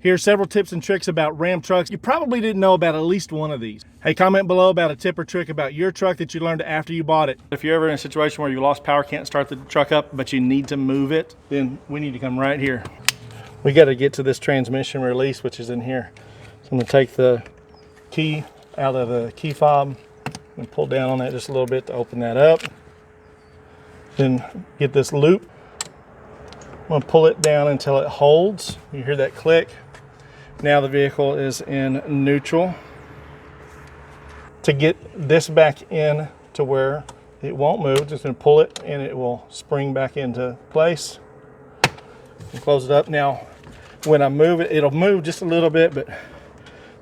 Here are several tips and tricks about Ram trucks. You probably didn't know about at least one of these. Hey, comment below about a tip or trick about your truck that you learned after you bought it. If you're ever in a situation where you lost power, can't start the truck up, but you need to move it, then we need to come right here. We got to get to this transmission release, which is in here. So I'm going to take the key out of the key fob and pull down on that just a little bit to open that up. Then get this loop. I'm going to pull it down until it holds. You hear that click. Now the vehicle is in neutral. To get this back in to where it won't move, just going to pull it and it will spring back into place. And close it up. Now, when I move it, it'll move just a little bit, but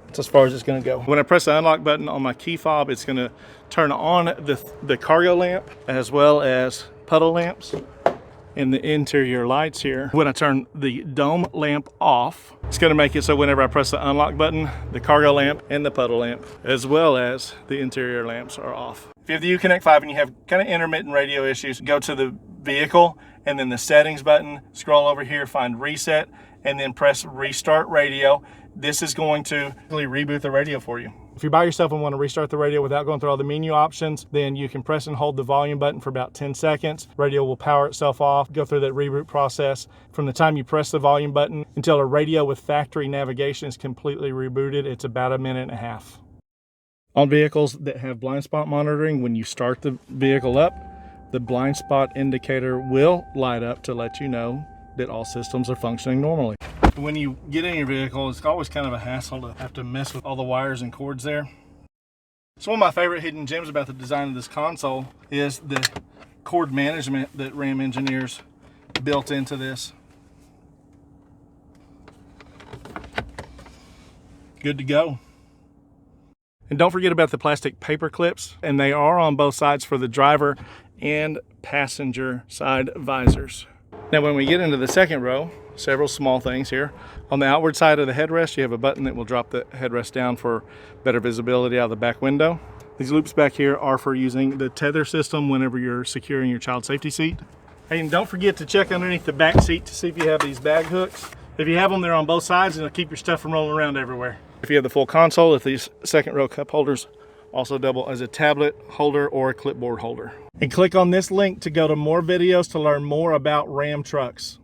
that's as far as it's going to go. When I press the unlock button on my key fob, it's going to turn on the cargo lamp as well as puddle lamps and the interior lights here. When I turn the dome lamp off, it's going to make it so whenever I press the unlock button, the cargo lamp and the puddle lamp as well as the interior lamps are off. If you have the Uconnect 5 and you have kind of intermittent radio issues, go to the vehicle and then the settings button, scroll over here, find reset, and then press restart radio. This is going to really reboot the radio for you. If you're by yourself and want to restart the radio without going through all the menu options, then you can press and hold the volume button for about 10 seconds. Radio will power itself off, go through that reboot process. From the time you press the volume button until a radio with factory navigation is completely rebooted, it's about 1.5 minutes. On vehicles that have blind spot monitoring, when you start the vehicle up, the blind spot indicator will light up to let you know that all systems are functioning normally. When you get in your vehicle, it's always kind of a hassle to have to mess with all the wires and cords there. So one of my favorite hidden gems about the design of this console is the cord management that Ram engineers built into this. Good to go. And don't forget about the plastic paper clips, and they are on both sides for the driver and passenger side visors. Now when we get into the second row, several small things here. On the outward side of the headrest, you have a button that will drop the headrest down for better visibility out of the back window. These loops back here are for using the tether system whenever you're securing your child safety seat. And don't forget to check underneath the back seat to see if you have these bag hooks. If you have them, they're on both sides and it'll keep your stuff from rolling around everywhere. If you have the full console, if these second row cup holders also double as a tablet holder or a clipboard holder. And click on this link to go to more videos to learn more about Ram trucks.